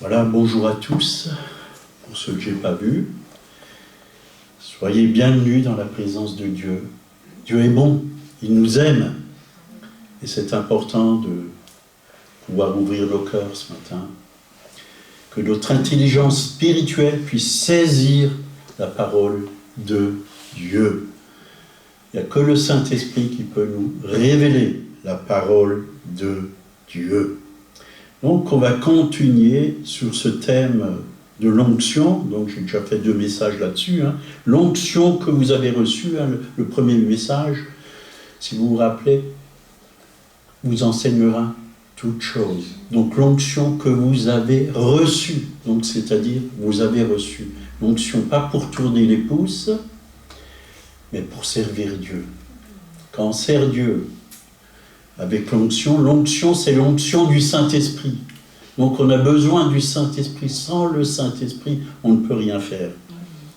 Voilà, bonjour à tous, pour ceux que je n'ai pas vus. Soyez bienvenus dans la présence de Dieu. Dieu est bon, il nous aime. Et c'est important de pouvoir ouvrir nos cœurs ce matin. Que notre intelligence spirituelle puisse saisir la parole de Dieu. Il n'y a que le Saint-Esprit qui peut nous révéler la parole de Dieu. Donc on va continuer sur ce thème de l'onction. Donc j'ai déjà fait 2 messages là-dessus. L'onction que vous avez reçue, le premier message, si vous vous rappelez, vous enseignera toutes choses. Donc l'onction que vous avez reçue, donc c'est-à-dire vous avez reçu l'onction pas pour tourner les pouces, mais pour servir Dieu. Quand on sert Dieu avec l'onction c'est l'onction du Saint-Esprit. Donc on a besoin du Saint-Esprit. Sans le Saint-Esprit, on ne peut rien faire.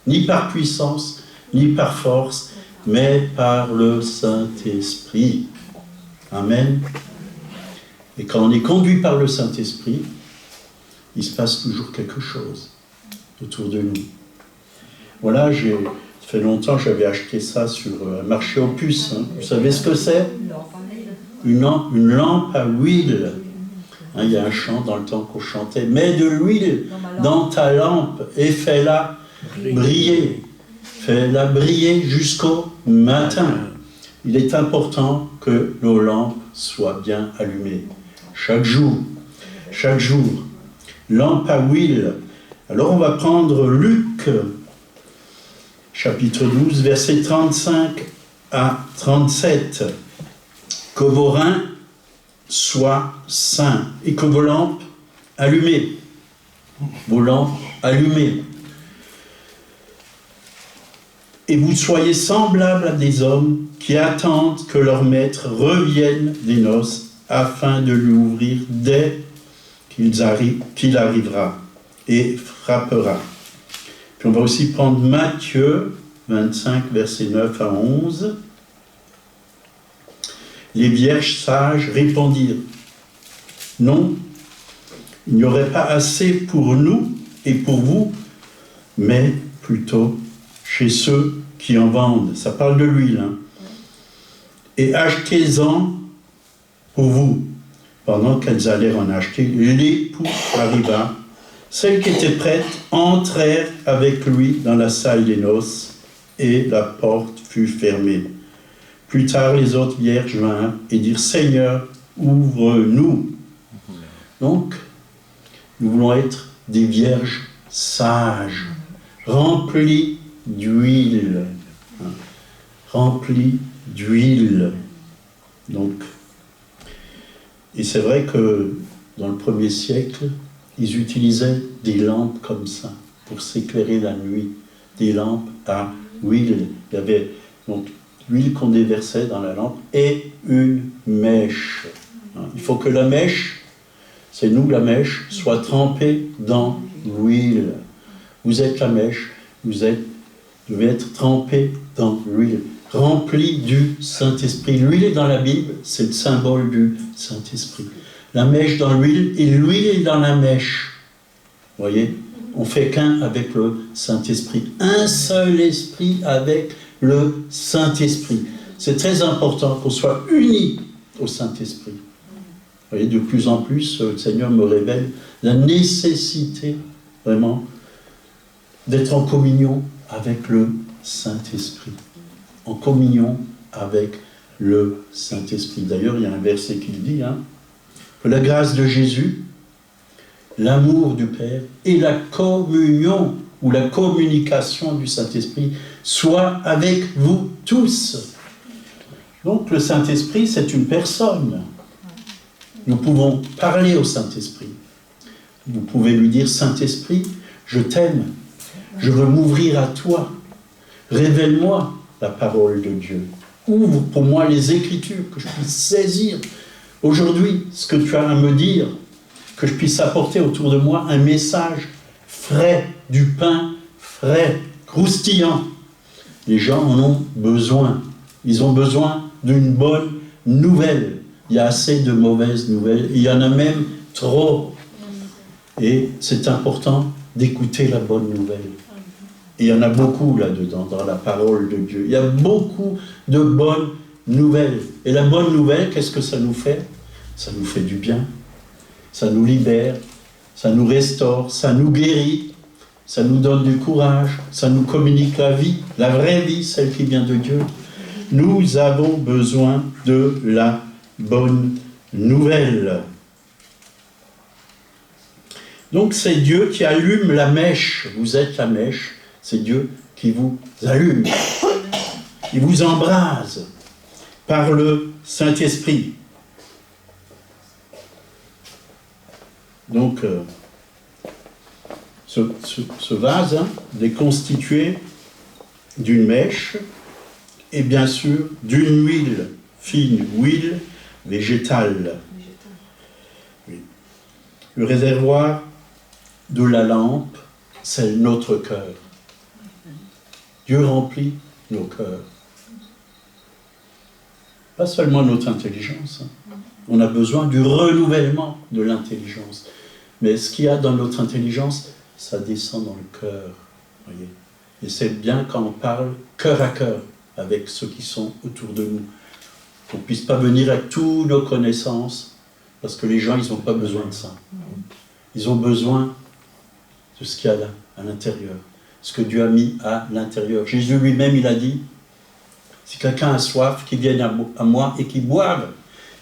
Ni par puissance, ni par force, mais par le Saint-Esprit. Amen. Et quand on est conduit par le Saint-Esprit, il se passe toujours quelque chose autour de nous. Voilà, ça fait longtemps que j'avais acheté ça sur un marché aux puces. Vous savez ce que c'est ? Une lampe à huile. Il y a un chant dans le temps qu'on chantait. Mets de l'huile dans ta lampe et fais-la briller. Fais-la briller jusqu'au matin. Il est important que nos lampes soient bien allumées. Chaque jour. Chaque jour. Lampe à huile. Alors on va prendre Luc, chapitre 12, versets 35 à 37. Que vos reins soient sains et que vos lampes allumées. Vos lampes allumées. Et vous soyez semblables à des hommes qui attendent que leur maître revienne des noces afin de lui ouvrir dès qu'il arrivera et frappera. Puis on va aussi prendre Matthieu 25, versets 9 à 11. Les vierges sages répondirent « Non, il n'y aurait pas assez pour nous et pour vous, mais plutôt chez ceux qui en vendent. » Ça parle de l'huile. Et achetez-en pour vous. Pendant qu'elles allèrent en acheter, l'époux arriva. Celles qui étaient prêtes entrèrent avec lui dans la salle des noces et la porte fut fermée. Plus tard, les autres vierges vinrent et dirent « Seigneur, ouvre-nous » Donc, nous voulons être des vierges sages, remplies d'huile. Remplies d'huile. Donc, et c'est vrai que dans le 1er siècle, ils utilisaient des lampes comme ça pour s'éclairer la nuit. Des lampes à huile. Il y avait donc l'huile qu'on déversait dans la lampe et une mèche. Il faut que la mèche, c'est nous la mèche, soit trempée dans l'huile. Vous êtes la mèche, vous devez être trempé dans l'huile, rempli du Saint-Esprit. L'huile dans la Bible, c'est le symbole du Saint-Esprit. La mèche dans l'huile et l'huile dans la mèche. Vous voyez ? On fait qu'un avec le Saint-Esprit. Un seul esprit avec le Saint-Esprit. C'est très important qu'on soit unis au Saint-Esprit. Vous voyez, de plus en plus, le Seigneur me révèle la nécessité, vraiment, d'être en communion avec le Saint-Esprit. En communion avec le Saint-Esprit. D'ailleurs, il y a un verset qui le dit, que la grâce de Jésus, l'amour du Père et la communion ou la communication du Saint-Esprit soit avec vous tous. Donc le Saint-Esprit, c'est une personne. Nous pouvons parler au Saint-Esprit. Vous pouvez lui dire « Saint-Esprit, je t'aime, je veux m'ouvrir à toi. Révèle-moi la parole de Dieu. Ouvre pour moi les Écritures, que je puisse saisir aujourd'hui ce que tu as à me dire, que je puisse apporter autour de moi un message frais, du pain frais, croustillant. » Les gens en ont besoin. Ils ont besoin d'une bonne nouvelle. Il y a assez de mauvaises nouvelles. Il y en a même trop. Et c'est important d'écouter la bonne nouvelle. Et il y en a beaucoup là-dedans, dans la parole de Dieu. Il y a beaucoup de bonnes nouvelles. Et la bonne nouvelle, qu'est-ce que ça nous fait? Ça nous fait du bien. Ça nous libère. Ça nous restaure. Ça nous guérit. Ça nous donne du courage. Ça nous communique la vie. La vraie vie, celle qui vient de Dieu. Nous avons besoin de la bonne nouvelle. Donc c'est Dieu qui allume la mèche. Vous êtes la mèche. C'est Dieu qui vous allume. Il vous embrase par le Saint-Esprit. Donc, ce vase est constitué d'une mèche et bien sûr d'une huile fine, huile végétale. Oui. Le réservoir de la lampe, c'est notre cœur. Dieu remplit nos cœurs. Pas seulement notre intelligence. On a besoin du renouvellement de l'intelligence. Mais ce qu'il y a dans notre intelligence, ça descend dans le cœur. Voyez. Et c'est bien quand on parle cœur à cœur avec ceux qui sont autour de nous. Qu'on ne puisse pas venir avec toutes nos connaissances, parce que les gens, ils n'ont pas besoin de ça. Ils ont besoin de ce qu'il y a là, à l'intérieur. Ce que Dieu a mis à l'intérieur. Jésus lui-même, il a dit, si quelqu'un a soif, qu'il vienne à moi et qu'il boive,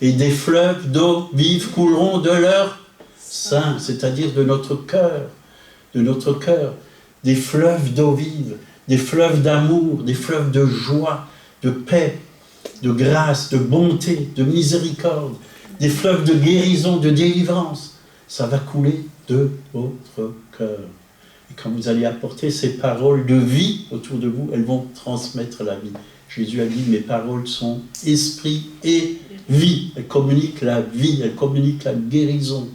et des fleuves d'eau vive couleront de leur sein, c'est-à-dire de notre cœur, des fleuves d'eau vive, des fleuves d'amour, des fleuves de joie, de paix, de grâce, de bonté, de miséricorde, des fleuves de guérison, de délivrance. Ça va couler de votre cœur. Et quand vous allez apporter ces paroles de vie autour de vous, elles vont transmettre la vie. Jésus a dit, mes paroles sont esprit et vie. Elles communiquent la vie, elles communiquent la guérison.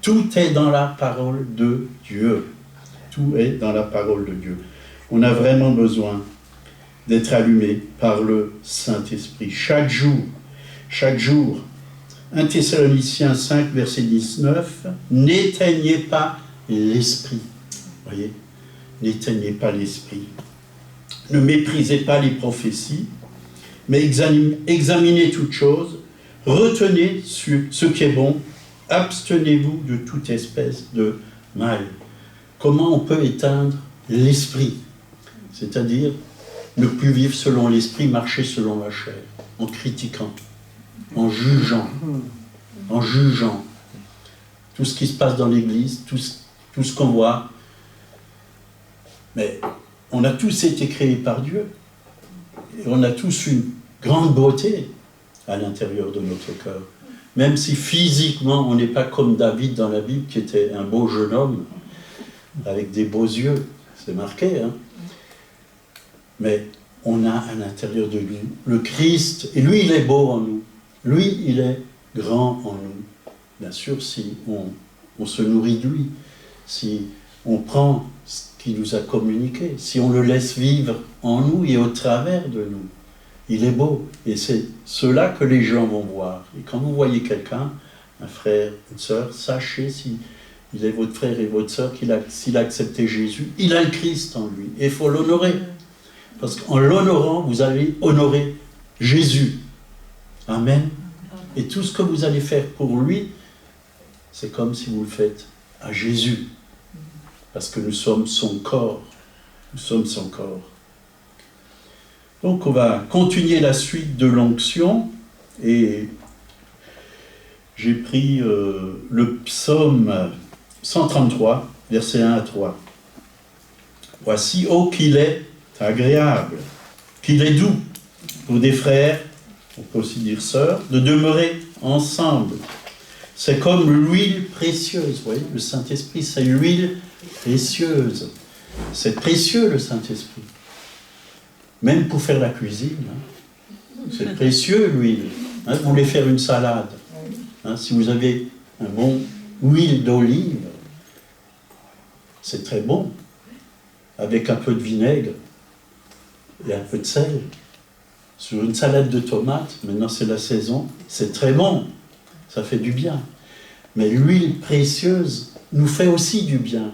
Tout est dans la parole de Dieu. Tout est dans la parole de Dieu. On a vraiment besoin d'être allumé par le Saint-Esprit. Chaque jour. 1 Thessaloniciens 5, verset 19, n'éteignez pas l'esprit. Voyez, n'éteignez pas l'esprit. Ne méprisez pas les prophéties, mais examinez toutes choses, retenez ce qui est bon, abstenez-vous de toute espèce de mal. Comment on peut éteindre l'esprit? C'est-à-dire ne plus vivre selon l'esprit, marcher selon la chair, en critiquant, en jugeant tout ce qui se passe dans l'Église, tout ce qu'on voit. Mais on a tous été créés par Dieu. Et on a tous une grande beauté à l'intérieur de notre cœur. Même si physiquement, on n'est pas comme David dans la Bible, qui était un beau jeune homme, avec des beaux yeux. C'est marqué, hein. Mais on a à l'intérieur de lui le Christ. Et lui, il est beau en nous. Lui, il est grand en nous. Bien sûr, si on se nourrit de lui, si on prend ce qu'il nous a communiqué, si on le laisse vivre en nous et au travers de nous, il est beau. Et c'est cela que les gens vont voir. Et quand vous voyez quelqu'un, un frère, une sœur, sachez s'il est votre frère et votre sœur, s'il a accepté Jésus, il a le Christ en lui. Et il faut l'honorer. Parce qu'en l'honorant, vous allez honorer Jésus. Amen. Et tout ce que vous allez faire pour lui, c'est comme si vous le faites à Jésus. Parce que nous sommes son corps. Nous sommes son corps. Donc on va continuer la suite de l'onction. Et j'ai pris le psaume 133, versets 1 à 3. Voici, ô qu'il est agréable, qu'il est doux pour des frères, on peut aussi dire sœurs, de demeurer ensemble. C'est comme l'huile précieuse. Vous voyez, le Saint-Esprit, c'est l'huile précieuse. C'est précieux, le Saint-Esprit. Même pour faire la cuisine. Hein. C'est précieux, l'huile. Hein, vous voulez faire une salade. Hein, si vous avez un bon huile d'olive, c'est très bon. Avec un peu de vinaigre et un peu de sel. Sur une salade de tomates, maintenant c'est la saison, c'est très bon. Ça fait du bien. Mais l'huile précieuse nous fait aussi du bien.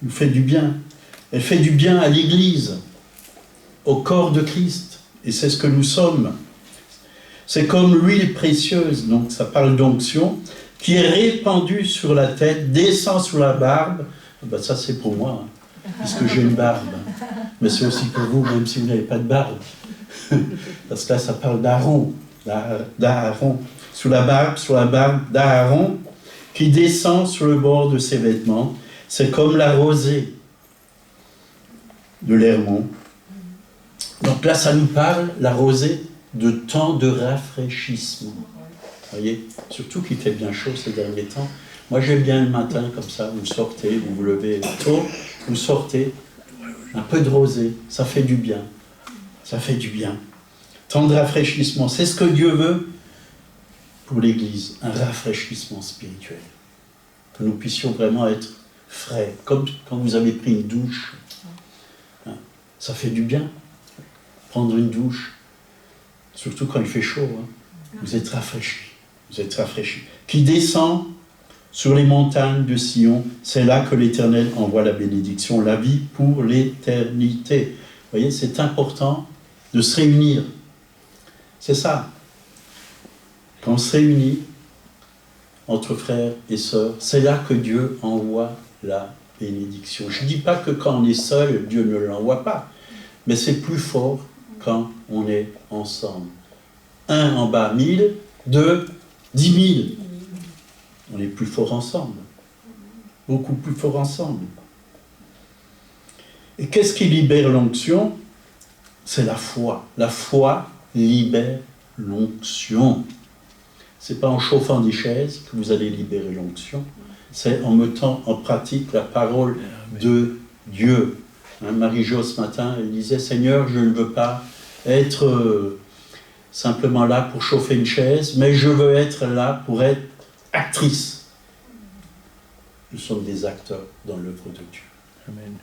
Nous fait du bien. Elle fait du bien à l'Église, au corps de Christ. Et c'est ce que nous sommes. C'est comme l'huile précieuse, donc ça parle d'onction, qui est répandue sur la tête, descend sur la barbe. Ben ça c'est pour moi, hein, puisque j'ai une barbe. Mais c'est aussi pour vous, même si vous n'avez pas de barbe. Parce que là, ça parle d'Aaron. D'Aaron. Sur la barbe d'Aaron, qui descend sur le bord de ses vêtements. C'est comme la rosée de l'Hermon. Donc là, ça nous parle, la rosée, de temps de rafraîchissement. Vous voyez, surtout qu'il fait bien chaud ces derniers temps. Moi, j'aime bien le matin, comme ça, vous sortez, vous vous levez tôt, vous sortez, un peu de rosée, ça fait du bien. Ça fait du bien. Temps de rafraîchissement, c'est ce que Dieu veut pour l'Église, un rafraîchissement spirituel. Que nous puissions vraiment être frais, comme quand vous avez pris une douche. Ça fait du bien, prendre une douche, surtout quand il fait chaud. Vous êtes rafraîchis, vous êtes rafraîchis. Qui descend sur les montagnes de Sion, c'est là que l'Éternel envoie la bénédiction, la vie pour l'éternité. Vous voyez, c'est important de se réunir. C'est ça. Quand on se réunit entre frères et sœurs, c'est là que Dieu envoie la bénédiction. Je ne dis pas que quand on est seul, Dieu ne l'envoie pas, mais c'est plus fort quand on est ensemble. 1 en bas, 1000, 2, 10 000. On est plus fort ensemble. Beaucoup plus fort ensemble. Et qu'est-ce qui libère l'onction? C'est la foi. La foi libère l'onction. Ce n'est pas en chauffant des chaises que vous allez libérer l'onction. C'est en mettant en pratique la parole de Dieu. Marie-Jo, ce matin, elle disait, Seigneur, je ne veux pas être simplement là pour chauffer une chaise, mais je veux être là pour être actrice. Nous sommes des acteurs dans l'œuvre de Dieu. Amen.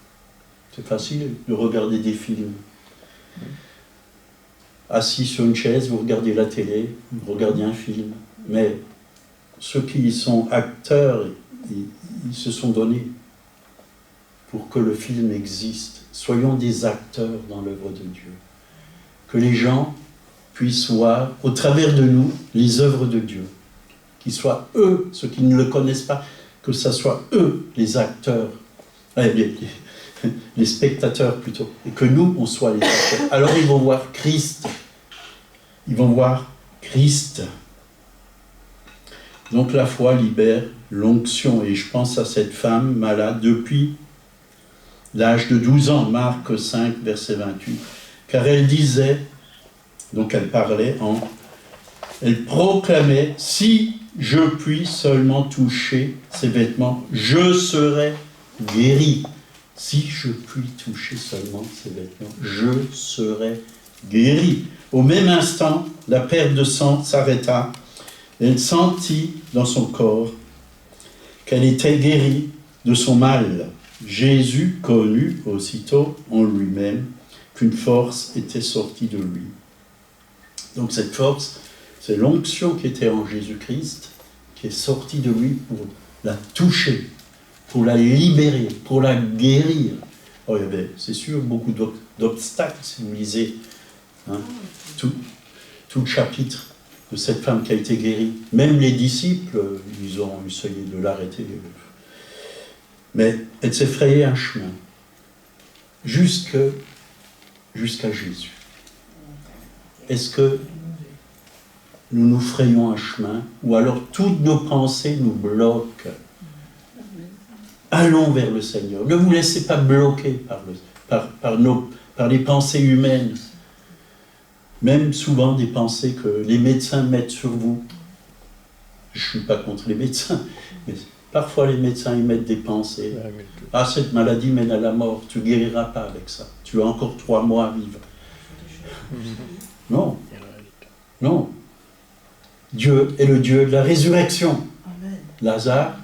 C'est facile de regarder des films. Assis sur une chaise, vous regardez la télé, vous regardez un film. Mais ceux qui sont acteurs, ils se sont donnés pour que le film existe. Soyons des acteurs dans l'œuvre de Dieu. Que les gens puissent voir, au travers de nous, les œuvres de Dieu. Qu'ils soient eux, ceux qui ne le connaissent pas, que ce soit eux, les acteurs, les spectateurs plutôt, et que nous, on soit les acteurs. Alors ils vont voir Christ. Ils vont voir Christ. Donc la foi libère l'onction. Et je pense à cette femme malade depuis l'âge de 12 ans, Marc 5, verset 28. Car elle disait, donc elle parlait elle proclamait, si je puis seulement toucher ses vêtements, je serai guéri. Si je puis toucher seulement ses vêtements, je serai guéri. Au même instant, la perte de sang s'arrêta. Elle sentit dans son corps qu'elle était guérie de son mal. Jésus connut aussitôt en lui-même qu'une force était sortie de lui. Donc cette force, c'est l'onction qui était en Jésus-Christ, qui est sortie de lui pour la toucher, pour la libérer, pour la guérir. Oh, il y avait, c'est sûr, beaucoup d'obstacles, si vous lisez tout le chapitre de cette femme qui a été guérie. Même les disciples, ils ont essayé de l'arrêter. Mais elle s'est frayée un chemin jusqu'à Jésus. Est-ce que nous nous frayons un chemin ou alors toutes nos pensées nous bloquent? Allons vers le Seigneur. Ne vous laissez pas bloquer par les pensées humaines. Même souvent des pensées que les médecins mettent sur vous. Je ne suis pas contre les médecins, mais parfois les médecins ils mettent des pensées. Ah, cette maladie mène à la mort, tu ne guériras pas avec ça. Tu as encore 3 mois à vivre. Non. Non. Dieu est le Dieu de la résurrection. Amen. Lazare,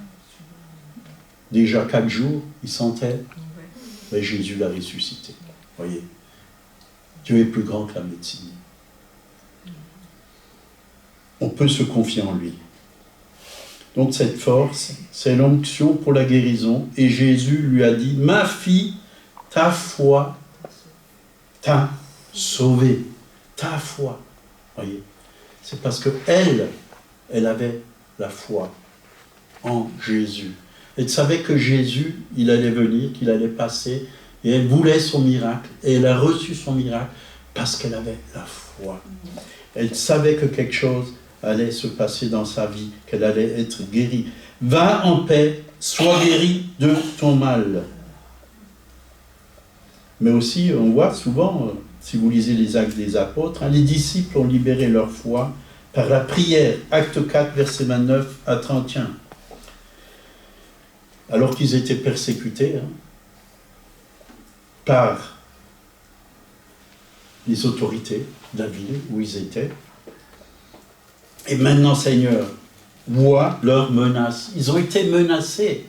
déjà 4 jours, il sentait, mais Jésus l'a ressuscité. Voyez, Dieu est plus grand que la médecine. On peut se confier en lui. Donc cette force, c'est l'onction pour la guérison. Et Jésus lui a dit, ma fille, ta foi t'a sauvée. Ta foi. Voyez, c'est parce que elle avait la foi en Jésus. Elle savait que Jésus, il allait venir, qu'il allait passer, et elle voulait son miracle, et elle a reçu son miracle parce qu'elle avait la foi. Elle savait que quelque chose allait se passer dans sa vie, qu'elle allait être guérie. Va en paix, sois guéri de ton mal. Mais aussi, on voit souvent, si vous lisez les Actes des Apôtres, les disciples ont libéré leur foi par la prière. Acte 4, versets 29 à 31. Alors qu'ils étaient persécutés par les autorités de la ville où ils étaient. Et maintenant, Seigneur, vois leurs menaces. Ils ont été menacés.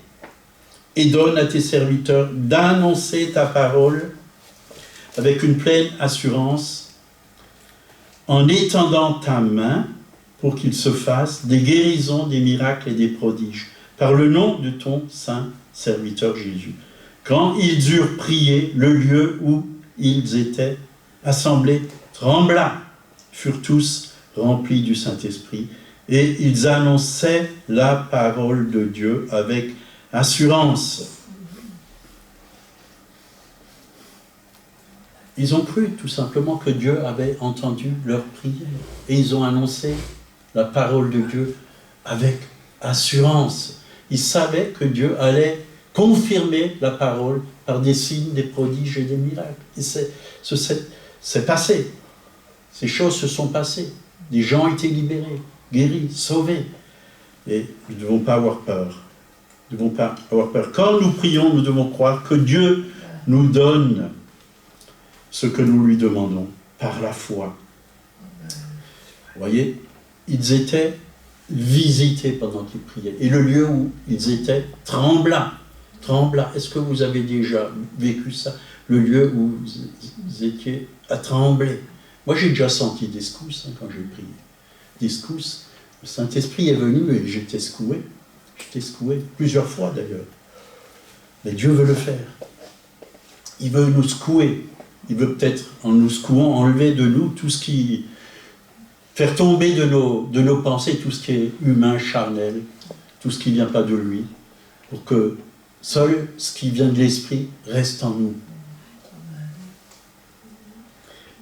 Et donne à tes serviteurs d'annoncer ta parole avec une pleine assurance, en étendant ta main pour qu'il se fasse des guérisons, des miracles et des prodiges, par le nom de ton saint serviteur Jésus. Quand ils eurent prié, le lieu où ils étaient assemblés trembla, furent tous remplis du Saint-Esprit, et ils annonçaient la parole de Dieu avec assurance. Ils ont cru tout simplement que Dieu avait entendu leur prière. Et ils ont annoncé la parole de Dieu avec assurance. Ils savaient que Dieu allait confirmer la parole par des signes, des prodiges et des miracles. Et c'est passé. Ces choses se sont passées. Des gens ont été libérés, guéris, sauvés. Et nous ne devons pas avoir peur. Nous ne devons pas avoir peur. Quand nous prions, nous devons croire que Dieu nous donne ce que nous lui demandons par la foi. Vous voyez, ils étaient visités pendant qu'ils priaient. Et le lieu où ils étaient trembla. Trembla. Est-ce que vous avez déjà vécu ça? Le lieu où vous étiez à trembler. Moi, j'ai déjà senti des secousses quand j'ai prié. Des secousses. Le Saint-Esprit est venu et j'étais secoué. J'étais secoué plusieurs fois d'ailleurs. Mais Dieu veut le faire. Il veut nous secouer. Il veut peut-être, en nous secouant, enlever de nous tout ce qui... faire tomber de nos pensées tout ce qui est humain, charnel, tout ce qui ne vient pas de lui, pour que seul ce qui vient de l'Esprit reste en nous.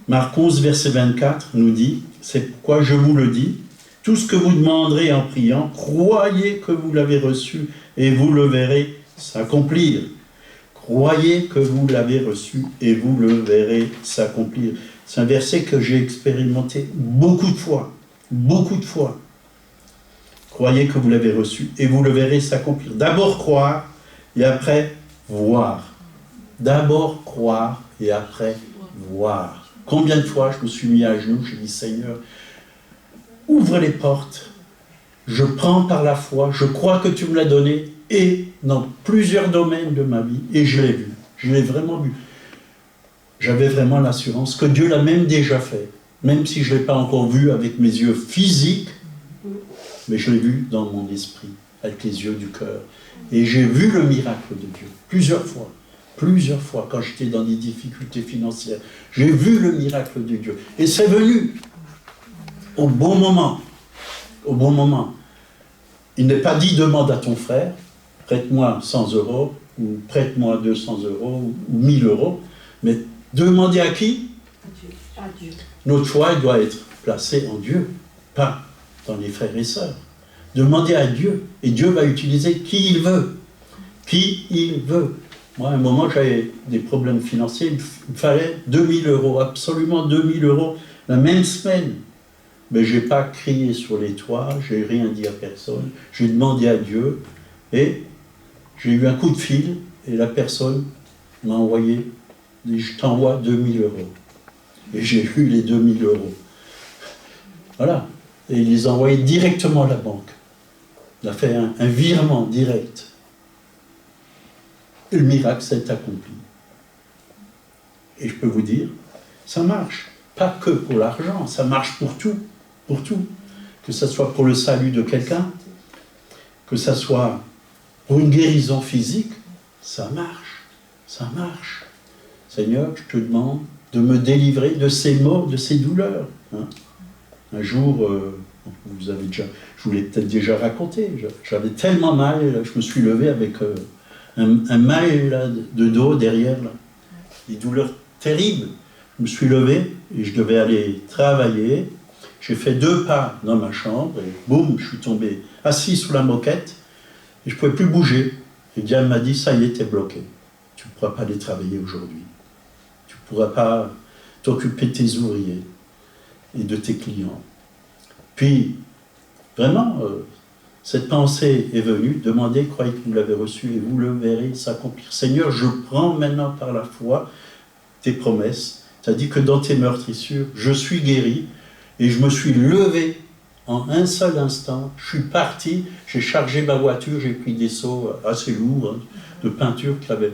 Marc 11, verset 24 nous dit, c'est pourquoi je vous le dis, tout ce que vous demanderez en priant, croyez que vous l'avez reçu et vous le verrez s'accomplir. Croyez que vous l'avez reçu et vous le verrez s'accomplir. C'est un verset que j'ai expérimenté beaucoup de fois. Beaucoup de fois. Croyez que vous l'avez reçu et vous le verrez s'accomplir. D'abord croire et après voir. D'abord croire et après voir. Combien de fois je me suis mis à genoux, j'ai dit Seigneur, ouvre les portes. Je prends par la foi, je crois que tu me l'as donné et dans plusieurs domaines de ma vie, et je l'ai vu, je l'ai vraiment vu. J'avais vraiment l'assurance que Dieu l'a même déjà fait, même si je ne l'ai pas encore vu avec mes yeux physiques, mais je l'ai vu dans mon esprit, avec les yeux du cœur. Et j'ai vu le miracle de Dieu, plusieurs fois, quand j'étais dans des difficultés financières. J'ai vu le miracle de Dieu. Et c'est venu au bon moment. Au bon moment. Il n'est pas dit demande à ton frère, prête-moi 100 €, ou prête-moi 200 € ou 1000 €, mais demandez à qui? À Dieu. Notre foi doit être placée en Dieu, pas dans les frères et sœurs. Demandez à Dieu, et Dieu va utiliser qui il veut. Qui il veut. Moi, à un moment, j'avais des problèmes financiers, il me fallait 2000 €, absolument 2000 € la même semaine. Mais je n'ai pas crié sur les toits, je n'ai rien dit à personne, j'ai demandé à Dieu, et j'ai eu un coup de fil, et la personne m'a envoyé, dit, je t'envoie 2000 €. Et j'ai eu les 2000 €. Voilà. Et il les a envoyés directement à la banque. Il a fait un virement direct. Et le miracle s'est accompli. Et je peux vous dire, ça marche. Pas que pour l'argent, ça marche pour tout. Pour tout. Que ce soit pour le salut de quelqu'un, que ça soit pour une guérison physique, ça marche, ça marche. Seigneur, je te demande de me délivrer de ces maux, de ces douleurs. Hein. Un jour, je vous l'ai peut-être déjà raconté, j'avais tellement mal, je me suis levé avec un mal là, de dos derrière, là, des douleurs terribles. Je me suis levé et je devais aller travailler. J'ai fait 2 pas dans ma chambre et boum, je suis tombé assis sous la moquette et je ne pouvais plus bouger. Et Diane m'a dit, ça y est, t'es bloqué. Tu ne pourras pas aller travailler aujourd'hui. Tu ne pourras pas t'occuper de tes ouvriers et de tes clients. Puis, vraiment, cette pensée est venue, demandez, croyez que vous l'avez reçue et vous le verrez s'accomplir. Seigneur, je prends maintenant par la foi tes promesses. Tu as dit que dans tes meurtrissures, je suis guéri et je me suis levé en un seul instant. Je suis parti, j'ai chargé ma voiture, j'ai pris des seaux assez lourds hein, de peinture qui avaient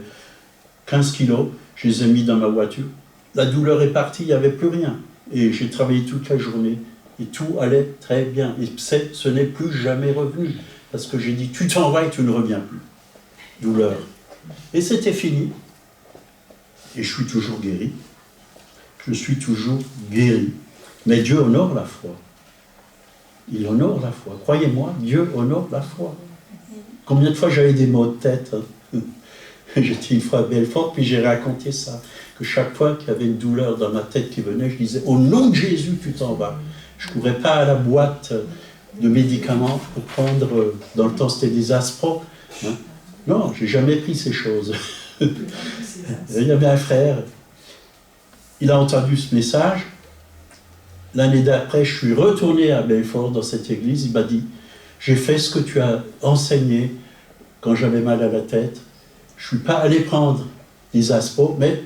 15 kilos. Je les ai mis dans ma voiture. La douleur est partie, il n'y avait plus rien. Et j'ai travaillé toute la journée. Et tout allait très bien. Et ce n'est plus jamais revenu. Parce que j'ai dit, tu t'en vas et tu ne reviens plus. Douleur. Et c'était fini. Et je suis toujours guéri. Je suis toujours guéri. Mais Dieu honore la foi. Il honore la foi. Croyez-moi, Dieu honore la foi. Combien de fois j'avais des maux de tête hein. J'étais une fois à Belfort, puis j'ai raconté ça. Que chaque fois qu'il y avait une douleur dans ma tête qui venait, je disais, au nom de Jésus, tu t'en vas. Je ne courais pas à la boîte de médicaments pour prendre, dans le temps c'était des Aspro. Hein. Non, je n'ai jamais pris ces choses. Il y avait un frère, il a entendu ce message. L'année d'après, je suis retourné à Belfort dans cette église. Il m'a dit, j'ai fait ce que tu as enseigné quand j'avais mal à la tête. Je ne suis pas allé prendre des Aspro, mais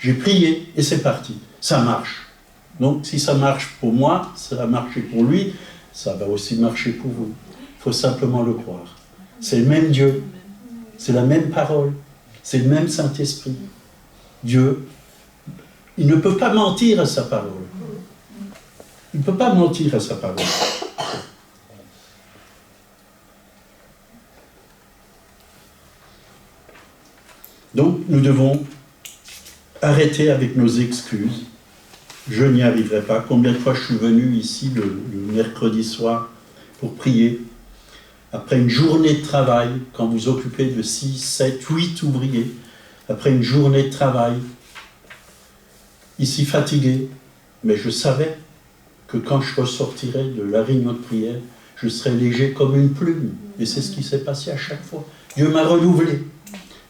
j'ai prié et c'est parti. Ça marche. Donc, si ça marche pour moi, ça a marché pour lui, ça va aussi marcher pour vous. Il faut simplement le croire. C'est le même Dieu, c'est la même parole, c'est le même Saint-Esprit. Dieu, il ne peut pas mentir à sa parole. Il ne peut pas mentir à sa parole. Donc, nous devons arrêter avec nos excuses. Je n'y arriverai pas. Combien de fois je suis venu ici le mercredi soir pour prier, après une journée de travail, quand vous occupez de 6, 7, 8 ouvriers, après une journée de travail, ici fatigué, mais je savais que quand je ressortirais de la réunion de prière, je serais léger comme une plume. Et c'est ce qui s'est passé à chaque fois. Dieu m'a renouvelé.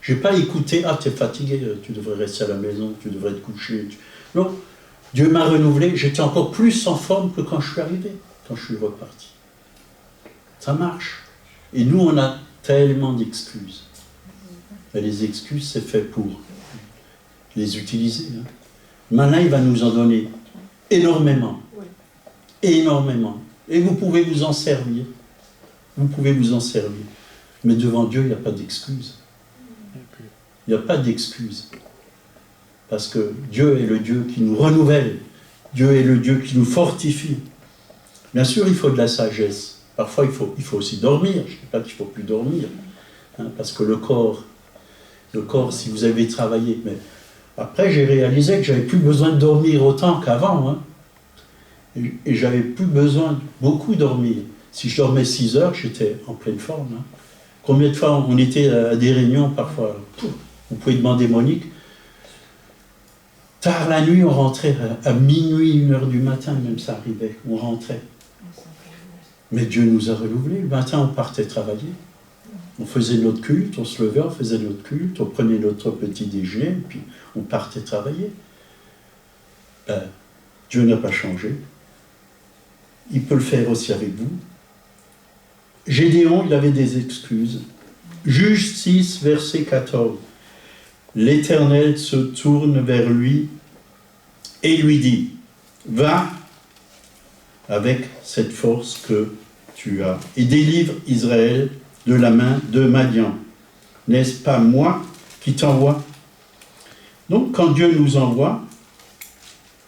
Je n'ai pas écouté, ah, tu es fatigué, tu devrais rester à la maison, tu devrais te coucher. Non. Dieu m'a renouvelé, j'étais encore plus en forme que quand je suis arrivé, quand je suis reparti. Ça marche. Et nous, on a tellement d'excuses. Mais les excuses, c'est fait pour les utiliser. Hein. Maintenant, il va nous en donner énormément. Énormément. Et vous pouvez vous en servir. Vous pouvez vous en servir. Mais devant Dieu, il n'y a pas d'excuses. Il n'y a pas d'excuses. Parce que Dieu est le Dieu qui nous renouvelle. Dieu est le Dieu qui nous fortifie. Bien sûr, il faut de la sagesse. Parfois, il faut aussi dormir. Je ne dis pas qu'il ne faut plus dormir. Hein, parce que le corps, si vous avez travaillé... Mais après, j'ai réalisé que je n'avais plus besoin de dormir autant qu'avant. Hein. Et je n'avais plus besoin de beaucoup dormir. Si je dormais 6 heures, j'étais en pleine forme. Hein. Combien de fois on était à des réunions, parfois, vous pouvez demander Monique, tard la nuit, on rentrait à minuit, 1h du matin, même ça arrivait, on rentrait. Mais Dieu nous a renouvelés. Le matin, on partait travailler. On faisait notre culte, on se levait, on faisait notre culte, on prenait notre petit déjeuner, puis on partait travailler. Dieu n'a pas changé. Il peut le faire aussi avec vous. Gédéon, il avait des excuses. Juge 6, verset 14. L'Éternel se tourne vers lui et lui dit, va avec cette force que tu as et délivre Israël de la main de Madian. N'est-ce pas moi qui t'envoie? Donc, quand Dieu nous envoie,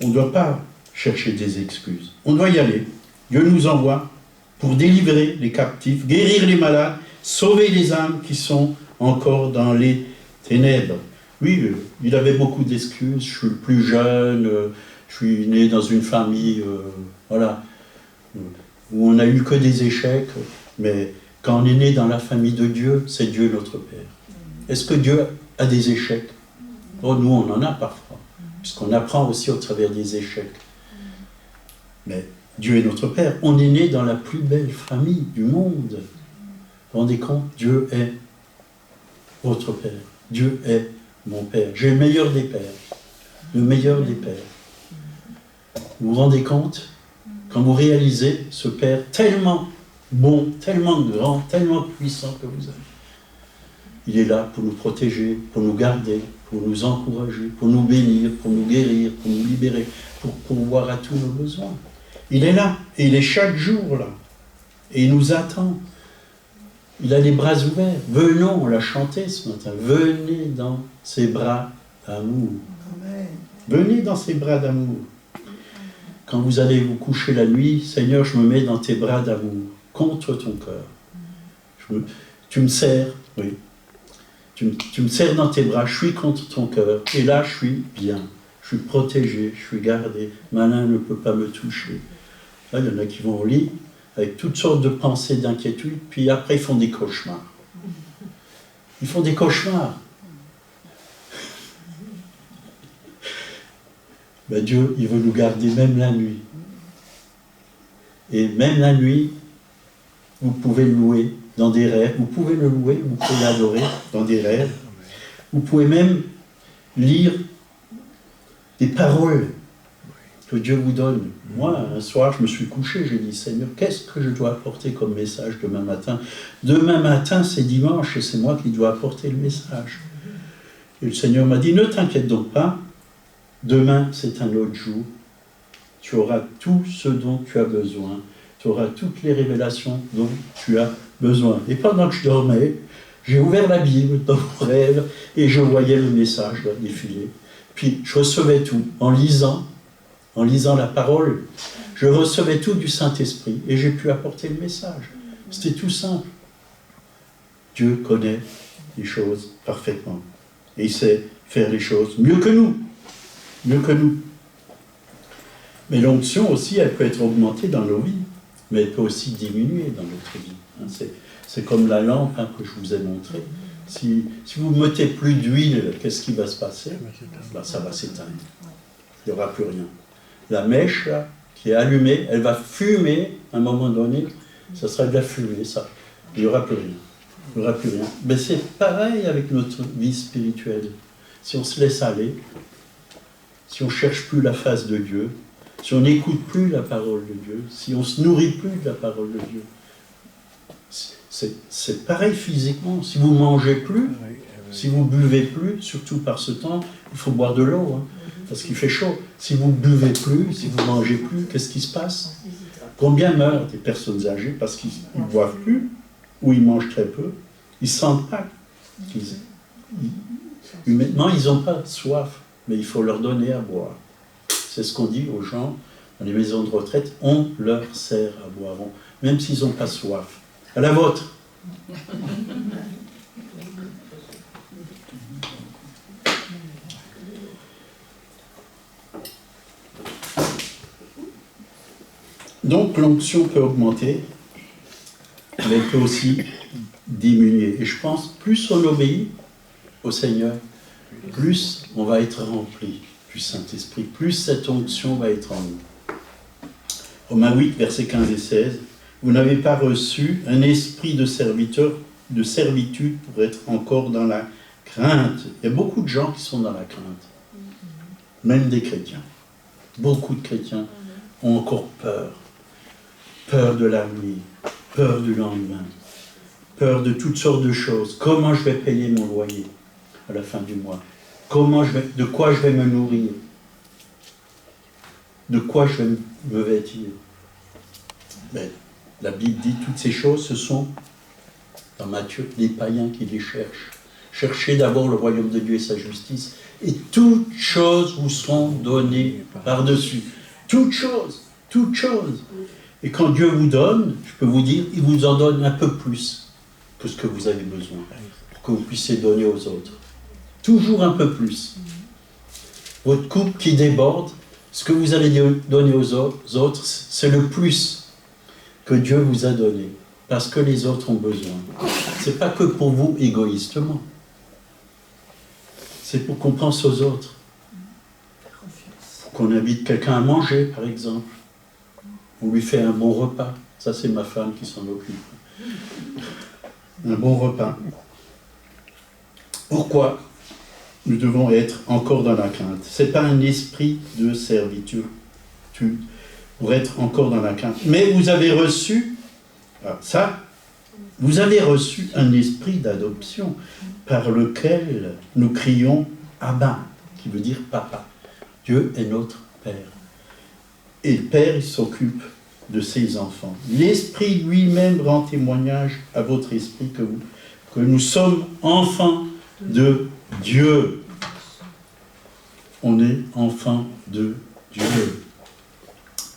on ne doit pas chercher des excuses. On doit y aller. Dieu nous envoie. pour délivrer les captifs, guérir les malades, sauver les âmes qui sont encore dans les ténèbres. Oui, il avait beaucoup d'excuses. Je suis le plus jeune, je suis né dans une famille, voilà, où on n'a eu que des échecs. Mais quand on est né dans la famille de Dieu, c'est Dieu notre Père. Est-ce que Dieu a des échecs? Oh, nous, on en a parfois, puisqu'on apprend aussi au travers des échecs. Mais Dieu est notre Père. On est né dans la plus belle famille du monde. Vous vous rendez compte? Dieu est votre Père. Dieu est mon Père. J'ai le meilleur des pères. Le meilleur des pères. Vous vous rendez compte? Quand vous réalisez ce Père tellement bon, tellement grand, tellement puissant que vous avez. Il est là pour nous protéger, pour nous garder, pour nous encourager, pour nous bénir, pour nous guérir, pour nous libérer, pour pourvoir à tous nos besoins. Il est là, et il est chaque jour là. Et il nous attend. Il a les bras ouverts. Venons, on l'a chanté ce matin. Venez dans ses bras d'amour. Venez dans ses bras d'amour. Quand vous allez vous coucher la nuit, Seigneur, je me mets dans tes bras d'amour, contre ton cœur. Tu me serres, oui. Tu me serres dans tes bras, je suis contre ton cœur. Et là, je suis bien. Je suis protégé, je suis gardé. Malin ne peut pas me toucher. Là, il y en a qui vont au lit avec toutes sortes de pensées, d'inquiétudes, puis après, ils font des cauchemars. Ils font des cauchemars. Ben Dieu, il veut nous garder même la nuit. Et même la nuit, vous pouvez le louer dans des rêves. Vous pouvez le louer, vous pouvez l'adorer dans des rêves. Vous pouvez même lire des paroles que Dieu vous donne. Moi, un soir, je me suis couché, j'ai dit, Seigneur, qu'est-ce que je dois apporter comme message demain matin? Demain matin, c'est dimanche et c'est moi qui dois apporter le message. Et le Seigneur m'a dit, ne t'inquiète donc pas, demain, c'est un autre jour. Tu auras tout ce dont tu as besoin. Tu auras toutes les révélations dont tu as besoin. Et pendant que je dormais, j'ai ouvert la Bible dans mon rêve et je voyais le message défiler. Puis je recevais tout en lisant la parole. Je recevais tout du Saint-Esprit et j'ai pu apporter le message. C'était tout simple. Dieu connaît les choses parfaitement. Et il sait faire les choses mieux que nous. Mieux que nous. Mais l'onction aussi, elle peut être augmentée dans nos vies. Mais elle peut aussi diminuer dans notre vie. C'est comme la lampe que je vous ai montré. Si vous ne mettez plus d'huile, qu'est-ce qui va se passer? Ben, ça va s'éteindre. Il n'y aura plus rien. La mèche là, qui est allumée, elle va fumer à un moment donné. Ça sera de la fumée, ça. Il n'y aura plus rien. Il n'y aura plus rien. Mais c'est pareil avec notre vie spirituelle. Si on se laisse aller, si on ne cherche plus la face de Dieu, si on n'écoute plus la parole de Dieu, si on ne se nourrit plus de la parole de Dieu, c'est pareil physiquement. Si vous ne mangez plus, si vous ne buvez plus, surtout par ce temps, il faut boire de l'eau, hein, parce qu'il fait chaud. Si vous ne buvez plus, si vous ne mangez plus, qu'est-ce qui se passe? Combien meurent des personnes âgées parce qu'ils ne boivent plus, ou ils mangent très peu, ils ne sentent pas. Humainement, ils n'ont pas soif, mais il faut leur donner à boire. C'est ce qu'on dit aux gens dans les maisons de retraite, on leur sert à boire, même s'ils n'ont pas soif. À la vôtre. Donc l'onction peut augmenter, mais elle peut aussi diminuer. Et je pense, plus on obéit au Seigneur, plus on va être rempli du Saint-Esprit, plus cette onction va être en nous. Romains 8, versets 15 et 16. Vous n'avez pas reçu un esprit de servitude pour être encore dans la crainte. Il y a beaucoup de gens qui sont dans la crainte, même des chrétiens. Beaucoup de chrétiens ont encore peur. Peur de l'avenir, peur du lendemain, peur de toutes sortes de choses. Comment je vais payer mon loyer à la fin du mois? De quoi je vais me nourrir? De quoi je vais me vêtir? Mais la Bible dit toutes ces choses, ce sont, dans Matthieu, des païens qui les cherchent. Cherchez d'abord le royaume de Dieu et sa justice, et toutes choses vous seront données par-dessus. Toutes choses, toutes choses. Et quand Dieu vous donne, je peux vous dire, il vous en donne un peu plus que ce que vous avez besoin, pour que vous puissiez donner aux autres. Toujours un peu plus. Votre coupe qui déborde, ce que vous allez donner aux autres, c'est le plus que Dieu vous a donné, parce que les autres ont besoin. C'est pas que pour vous égoïstement. C'est pour qu'on pense aux autres. Pour qu'on invite quelqu'un à manger, par exemple. On lui fait un bon repas. Ça, c'est ma femme qui s'en occupe. Un bon repas. Pourquoi nous devons être encore dans la crainte? Ce n'est pas un esprit de servitude pour être encore dans la crainte. Mais vous avez reçu, vous avez reçu un esprit d'adoption par lequel nous crions Abba, qui veut dire papa. Dieu est notre Père. Et le Père, il s'occupe de ses enfants. L'Esprit lui-même rend témoignage à votre esprit que nous sommes enfants de Dieu. On est enfants de Dieu.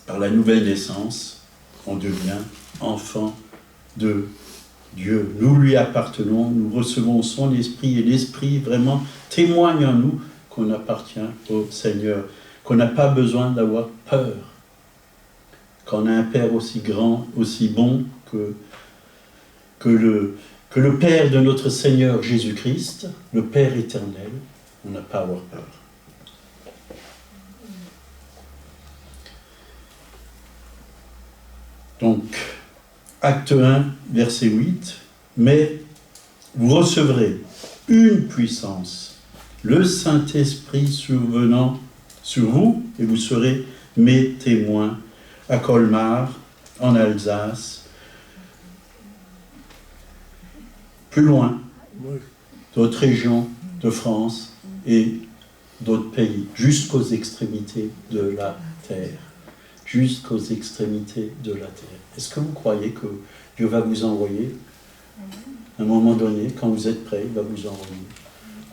Par la nouvelle naissance, on devient enfant de Dieu. Nous lui appartenons, nous recevons son esprit, et l'esprit vraiment témoigne en nous qu'on appartient au Seigneur, qu'on n'a pas besoin d'avoir peur, qu'on a un Père aussi grand, aussi bon que le Père de notre Seigneur Jésus-Christ, le Père éternel. On n'a pas à avoir peur. Donc, acte 1, verset 8, mais vous recevrez une puissance, le Saint-Esprit survenant sur vous, et vous serez mes témoins à Colmar, en Alsace, plus loin, d'autres régions de France et d'autres pays, jusqu'aux extrémités de la terre. Jusqu'aux extrémités de la terre. Est-ce que vous croyez que Dieu va vous envoyer, à un moment donné, quand vous êtes prêts, il va vous envoyer?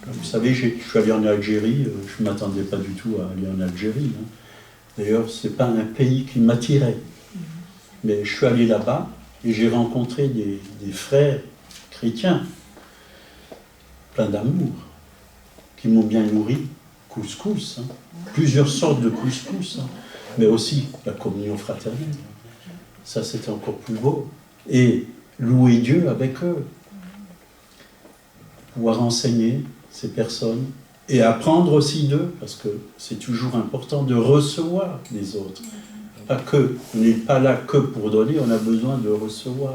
Vous savez, je suis allé en Algérie, je ne m'attendais pas du tout à aller en Algérie. Hein. D'ailleurs, ce n'est pas un pays qui m'attirait. Mais je suis allé là-bas et j'ai rencontré des frères chrétiens, pleins d'amour, qui m'ont bien nourri. Couscous, hein. Plusieurs sortes de couscous, hein. Mais aussi la communion fraternelle. Ça, c'était encore plus beau. Et louer Dieu avec eux. Pouvoir enseigner ces personnes et apprendre aussi d'eux, parce que c'est toujours important de recevoir les autres. Pas que, on n'est pas là que pour donner, on a besoin de recevoir.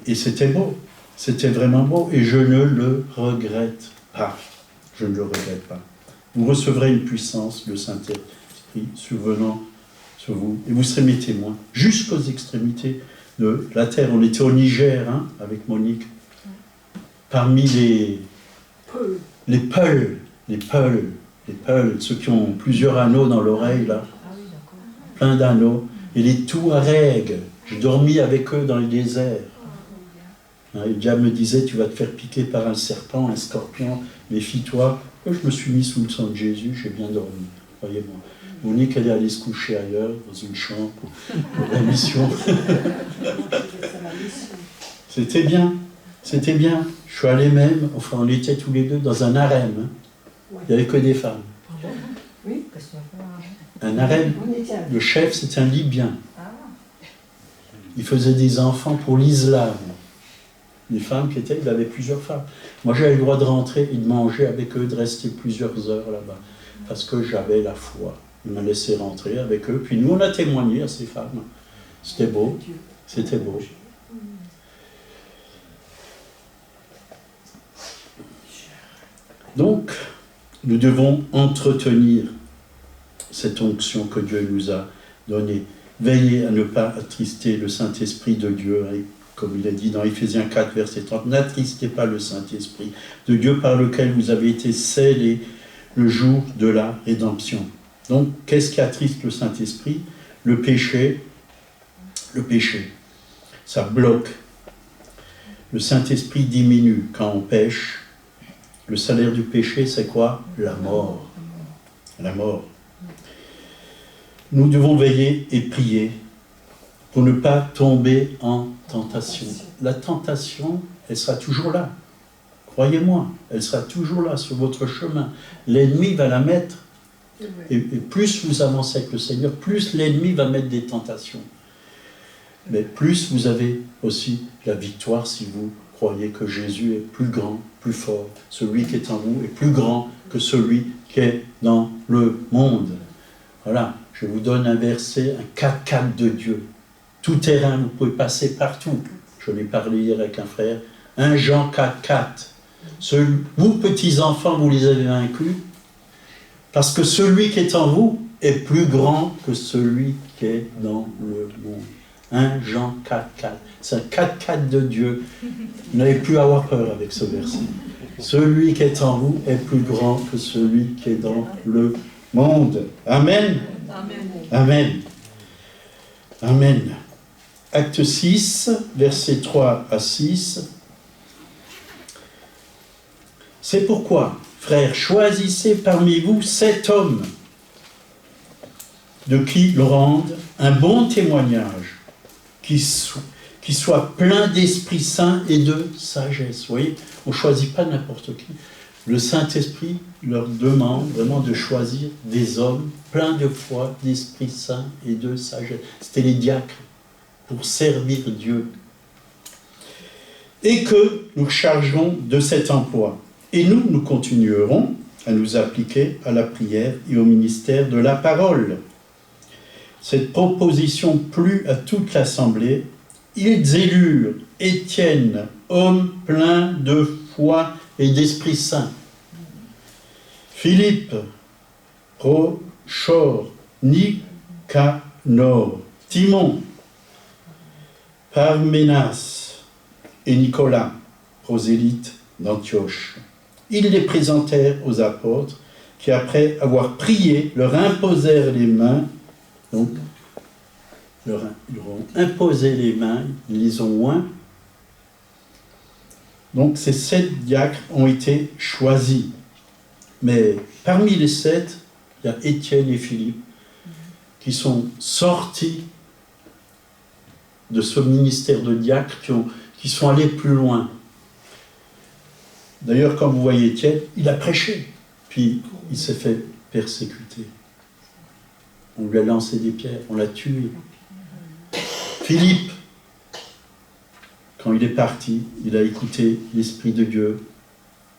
Et c'était beau, c'était vraiment beau, et je ne le regrette pas. Je ne le regrette pas. Vous recevrez une puissance, le Saint-Esprit, survenant sur vous, et vous serez mes témoins, jusqu'aux extrémités de la terre. On était au Niger, hein, avec Monique, parmi les Peuls, ceux qui ont plusieurs anneaux dans l'oreille, là, plein d'anneaux, et les Touaregs, j'ai dormi avec eux dans le désert. Hein, et Dieu me disait, tu vas te faire piquer par un serpent, un scorpion, méfie-toi. Moi, je me suis mis sous le sang de Jésus, j'ai bien dormi, croyez-moi. Monique, elle est allée se coucher ailleurs, dans une chambre, pour la mission. C'était bien. C'était bien. Je suis allé même, enfin on était tous les deux dans un harem. Hein. Il n'y avait que des femmes. Oui, un harem. Le chef, c'était un Libyen. Il faisait des enfants pour l'islam. Les femmes qui étaient, il avait plusieurs femmes. Moi j'avais le droit de rentrer et de manger avec eux, de rester plusieurs heures là-bas. Parce que j'avais la foi. Il m'a laissé rentrer avec eux. Puis nous, on a témoigné à ces femmes. C'était beau. C'était beau. Donc, nous devons entretenir cette onction que Dieu nous a donnée. Veillez à ne pas attrister le Saint-Esprit de Dieu. Et comme il est dit dans Éphésiens 4, verset 30, n'attristez pas le Saint-Esprit de Dieu par lequel vous avez été scellés le jour de la rédemption. Donc, qu'est-ce qui attriste le Saint-Esprit? Le péché. Le péché. Ça bloque. Le Saint-Esprit diminue quand on pêche. Le salaire du péché, c'est quoi? La mort. La mort. nous devons veiller et prier pour ne pas tomber en tentation. La tentation, elle sera toujours là. Croyez-moi, elle sera toujours là sur votre chemin. L'ennemi va la mettre. Et plus vous avancez avec le Seigneur, plus l'ennemi va mettre des tentations. Mais plus vous avez aussi la victoire si vous croyez que Jésus est plus grand, plus fort. Celui qui est en vous est plus grand que celui qui est dans le monde. Voilà, je vous donne un verset, un 4-4 de Dieu. Tout terrain, vous pouvez passer partout. Je l'ai parlé hier avec un frère. 1 Jean 4,4. Vous, petits enfants, vous les avez vaincus, parce que celui qui est en vous est plus grand que celui qui est dans le monde. 1 Jean 4,4. C'est un 4,4 de Dieu. Vous n'avez plus à avoir peur avec ce verset. Celui qui est en vous est plus grand que celui qui est dans le monde. Amen. Amen. Amen. Amen. Acte 6, versets 3 à 6. C'est pourquoi, frères, choisissez parmi vous 7 hommes de qui le rende un bon témoignage, qui soit plein d'Esprit Saint et de sagesse. Vous voyez, on ne choisit pas n'importe qui. Le Saint-Esprit leur demande vraiment de choisir des hommes pleins de foi, d'Esprit Saint et de sagesse. C'était les diacres pour servir Dieu. Et que nous chargerons de cet emploi. Et nous continuerons à nous appliquer à la prière et au ministère de la parole. Cette proposition plut à toute l'assemblée. Ils élurent Étienne, homme plein de foi et d'Esprit Saint, Philippe, Prochor, Nicanor, Timon, Parménas et Nicolas, prosélyte d'Antioche. Ils les présentèrent aux apôtres qui, après avoir prié, leur imposèrent les mains. Donc, ils leur ont imposé les mains, ils les ont oints. Donc, ces 7 diacres ont été choisis. Mais parmi les 7, il y a Étienne et Philippe qui sont sortis de ce ministère de diacres, qui sont allés plus loin. D'ailleurs, quand vous voyez Étienne, il a prêché, puis il s'est fait persécuter. On lui a lancé des pierres, on l'a tué. Philippe, quand il est parti, il a écouté l'Esprit de Dieu.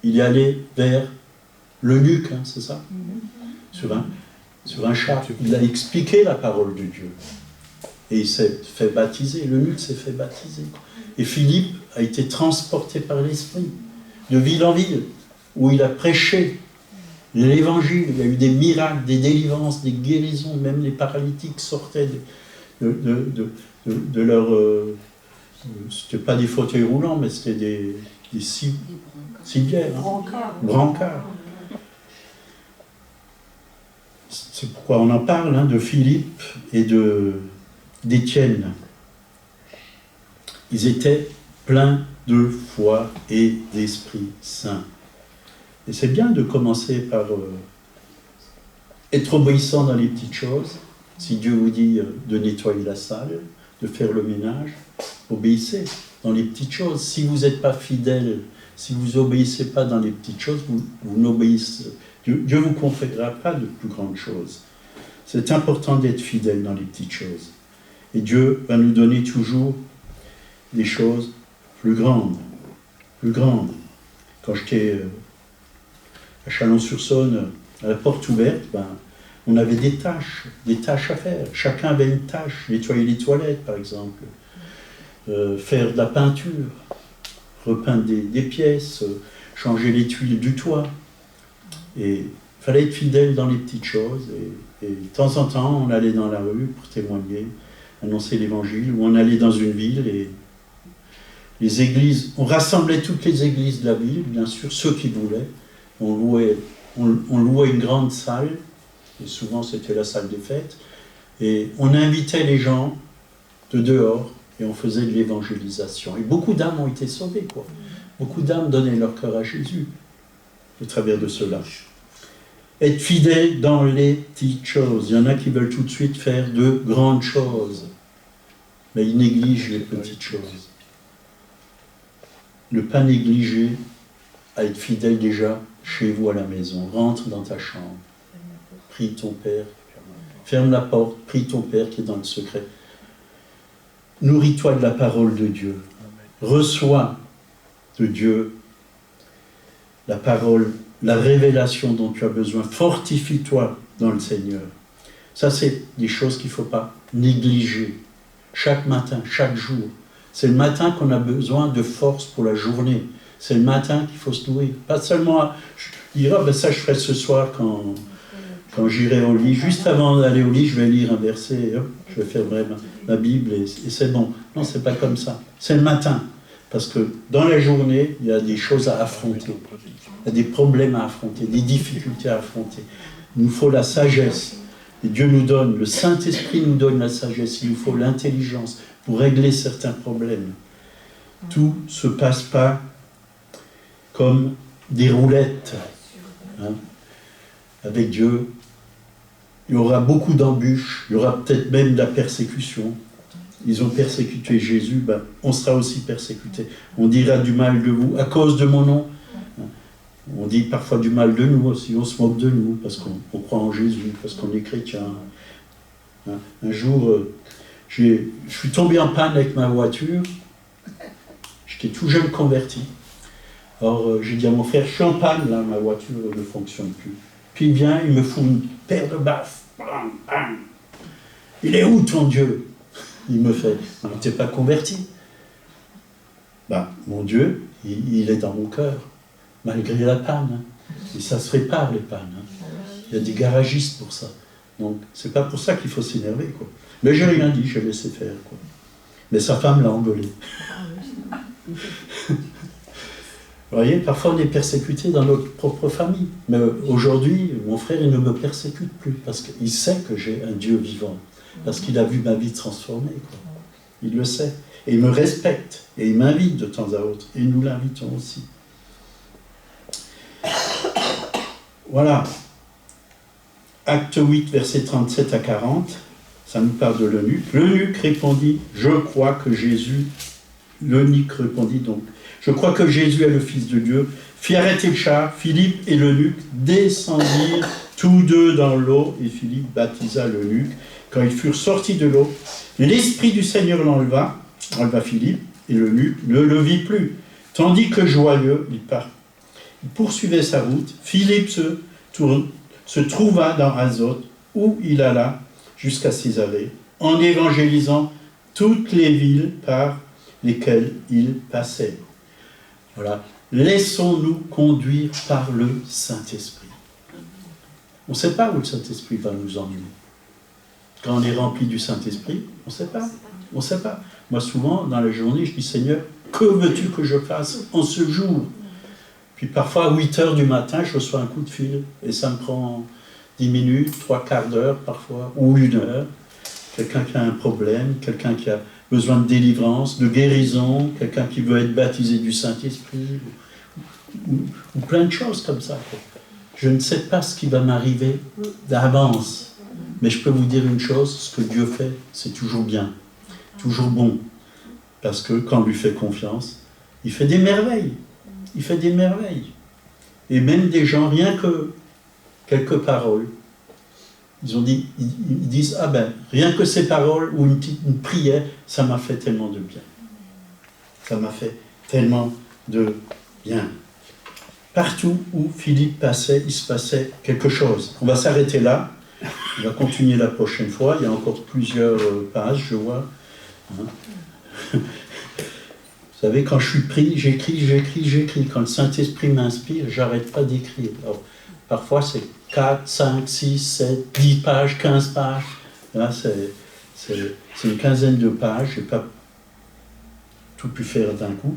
Il est allé vers l'eunuque, hein, c'est ça? Sur un char. Il a expliqué la parole de Dieu. Et il s'est fait baptiser, l'eunuque s'est fait baptiser. Et Philippe a été transporté par l'Esprit, de ville en ville, où il a prêché l'Évangile. Il y a eu des miracles, des délivrances, des guérisons, même les paralytiques sortaient de leur... c'était pas des fauteuils roulants, mais c'était des civières, hein, brancards. C'est pourquoi on en parle, hein, de Philippe et d'Étienne. Ils étaient pleins de foi et d'Esprit Saint. Et c'est bien de commencer par être obéissant dans les petites choses. Si Dieu vous dit de nettoyer la salle, de faire le ménage, obéissez dans les petites choses. Si vous n'êtes pas fidèle, si vous n'obéissez pas dans les petites choses, vous n'obéissez. Dieu ne vous conférera pas de plus grandes choses. C'est important d'être fidèle dans les petites choses. Et Dieu va nous donner toujours des choses plus grandes. Plus grandes. Quand j'étais à Chalon-sur-Saône, à la porte ouverte, on avait des tâches à faire. Chacun avait une tâche. Nettoyer les toilettes, par exemple. Faire de la peinture. Repeindre des pièces. Changer les tuiles du toit. Et il fallait être fidèle dans les petites choses. Et de temps en temps, on allait dans la rue pour témoigner, annoncer l'évangile, ou on allait dans une ville et les églises, on rassemblait toutes les églises de la ville, bien sûr, ceux qui voulaient. On louait une grande salle, et souvent c'était la salle des fêtes, et on invitait les gens de dehors, et on faisait de l'évangélisation. Et beaucoup d'âmes ont été sauvées, quoi. Beaucoup d'âmes donnaient leur cœur à Jésus, au travers de cela. Être fidèle dans les petites choses. Il y en a qui veulent tout de suite faire de grandes choses. Mais ils négligent les petites choses. Ne pas négliger à être fidèle déjà chez vous à la maison. Rentre dans ta chambre. Prie ton Père. Ferme la porte. Prie ton Père qui est dans le secret. Nourris-toi de la parole de Dieu. Reçois de Dieu la parole, la révélation dont tu as besoin. Fortifie-toi dans le Seigneur. Ça, c'est des choses qu'il ne faut pas négliger. Chaque matin, chaque jour. C'est le matin qu'on a besoin de force pour la journée. C'est le matin qu'il faut se nourrir. Pas seulement dire, ah, ben ça je ferai ce soir quand j'irai au lit. Juste avant d'aller au lit, je vais lire un verset, hop, je vais faire ma Bible et c'est bon. Non, c'est pas comme ça. C'est le matin. Parce que dans la journée, il y a des choses à affronter. Il y a des problèmes à affronter, des difficultés à affronter. Il nous faut la sagesse. Et Dieu nous donne, le Saint-Esprit nous donne la sagesse. Il nous faut l'intelligence pour régler certains problèmes. Tout ne se passe pas comme des roulettes. Hein. Avec Dieu, il y aura beaucoup d'embûches, il y aura peut-être même de la persécution. Ils ont persécuté Jésus, ben, on sera aussi persécuté. On dira du mal de vous à cause de mon nom. On dit parfois du mal de nous aussi, on se moque de nous parce qu'on croit en Jésus, parce qu'on est chrétien. Un jour, je suis tombé en panne avec ma voiture. J'étais tout jeune converti. Alors j'ai dit à mon frère, je suis en panne là, ma voiture ne fonctionne plus. Puis il vient, il me fout une paire de baffes. Bam, bam. Il est où ton Dieu? Il me fait, tu n'es pas converti. Ben, mon Dieu, il est dans mon cœur, malgré la panne. Et ça se répare les pannes. Il y a des garagistes pour ça. Donc, c'est pas pour ça qu'il faut s'énerver, quoi. Mais j'ai rien dit, j'ai laissé faire, quoi. Mais sa femme l'a engueulé. Vous voyez, parfois on est persécuté dans notre propre famille. Mais aujourd'hui, mon frère, il ne me persécute plus, parce qu'il sait que j'ai un Dieu vivant. Parce qu'il a vu ma vie transformée, quoi. Il le sait. Et il me respecte. Et il m'invite de temps à autre. Et nous l'invitons aussi. Voilà. Acte 8, versets 37 à 40. Ça nous parle de l'eunuque. L'eunuque répondit, je crois que Jésus... L'eunuque répondit donc, je crois que Jésus est le Fils de Dieu. Fit arrêter le char. Philippe et l'eunuque descendirent tous deux dans l'eau. Et Philippe baptisa l'eunuque. Quand ils furent sortis de l'eau, l'Esprit du Seigneur enleva Philippe, et l'eunuque ne le vit plus. Tandis que joyeux, il poursuivait sa route. Philippe se trouva dans Azote, où il alla jusqu'à Césarée, en évangélisant toutes les villes par lesquelles il passait. Voilà. Laissons-nous conduire par le Saint-Esprit. On ne sait pas où le Saint-Esprit va nous emmener. Quand on est rempli du Saint-Esprit, on ne sait pas. On ne sait pas. Moi, souvent, dans la journée, je dis, Seigneur, que veux-tu que je fasse en ce jour? Puis parfois, à 8 heures du matin, je reçois un coup de fil. Et ça me prend 10 minutes, 3/4 d'heure parfois, ou 1 heure. Quelqu'un qui a un problème, quelqu'un qui a besoin de délivrance, de guérison, quelqu'un qui veut être baptisé du Saint-Esprit, ou plein de choses comme ça, quoi. Je ne sais pas ce qui va m'arriver d'avance. Mais je peux vous dire une chose, ce que Dieu fait, c'est toujours bien, toujours bon. Parce que quand on lui fait confiance, il fait des merveilles. Il fait des merveilles. Et même des gens, rien que quelques paroles, ils disent, ah ben, rien que ces paroles ou une prière, ça m'a fait tellement de bien. Ça m'a fait tellement de bien. Partout où Philippe passait, il se passait quelque chose. On va s'arrêter là. On va continuer la prochaine fois. Il y a encore plusieurs pages, je vois. Hein? Vous savez, quand je suis pris, j'écris. Quand le Saint-Esprit m'inspire, j'arrête pas d'écrire. Alors, parfois, c'est 4, 5, 6, 7, 10 pages, 15 pages. Là, c'est une quinzaine de pages. Je n'ai pas tout pu faire d'un coup.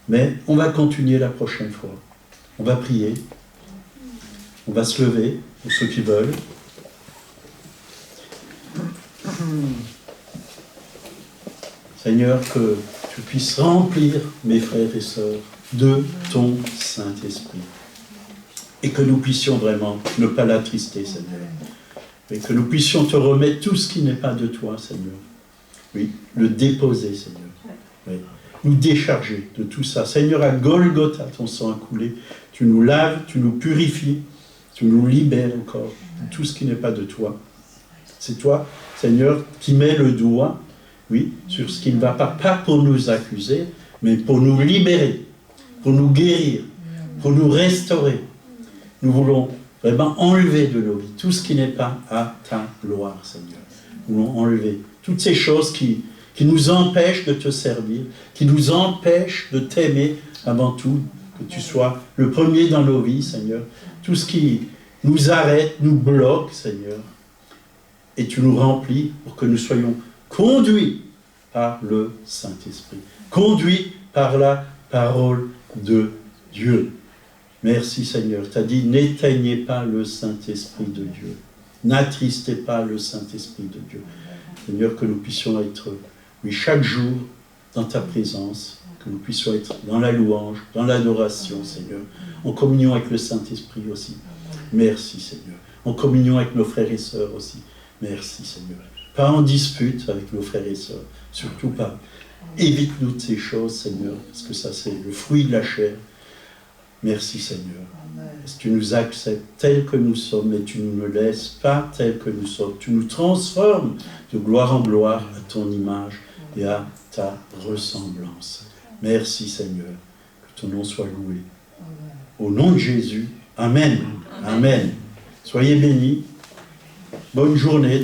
Mais on va continuer la prochaine fois. On va prier. On va se lever, pour ceux qui veulent. Seigneur, que tu puisses remplir mes frères et sœurs de ton Saint-Esprit. et que nous puissions vraiment ne pas l'attrister, Seigneur. Et que nous puissions te remettre tout ce qui n'est pas de toi, Seigneur. Oui, le déposer, Seigneur. Oui. Nous décharger de tout ça. Seigneur, à Golgotha, ton sang a coulé. Tu nous laves, tu nous purifies, tu nous libères encore de tout ce qui n'est pas de toi. C'est toi, Seigneur, qui mets le doigt, oui, sur ce qui ne va pas, pas pour nous accuser, mais pour nous libérer, pour nous guérir, pour nous restaurer. Nous voulons vraiment enlever de nos vies tout ce qui n'est pas à ta gloire, Seigneur. Nous voulons enlever toutes ces choses qui nous empêchent de te servir, qui nous empêchent de t'aimer avant tout, que tu sois le premier dans nos vies, Seigneur. Tout ce qui nous arrête, nous bloque, Seigneur. Et tu nous remplis pour que nous soyons conduits par le Saint-Esprit, conduits par la parole de Dieu. Merci Seigneur. Tu as dit, n'éteignez pas le Saint-Esprit de Dieu. N'attristez pas le Saint-Esprit de Dieu. Seigneur, que nous puissions être, oui, chaque jour dans ta présence, que nous puissions être dans la louange, dans l'adoration, Seigneur, en communion avec le Saint-Esprit aussi. Merci Seigneur. En communion avec nos frères et sœurs aussi. Merci Seigneur. Pas en dispute avec nos frères et sœurs, surtout pas. Évite-nous de ces choses, Seigneur, parce que ça c'est le fruit de la chair. Merci Seigneur. Parce que tu nous acceptes tels que nous sommes, et tu ne nous laisses pas tels que nous sommes. Tu nous transformes de gloire en gloire à ton image et à ta ressemblance. Merci Seigneur. Que ton nom soit loué. Au nom de Jésus, Amen. Amen. Soyez bénis. Bonne journée.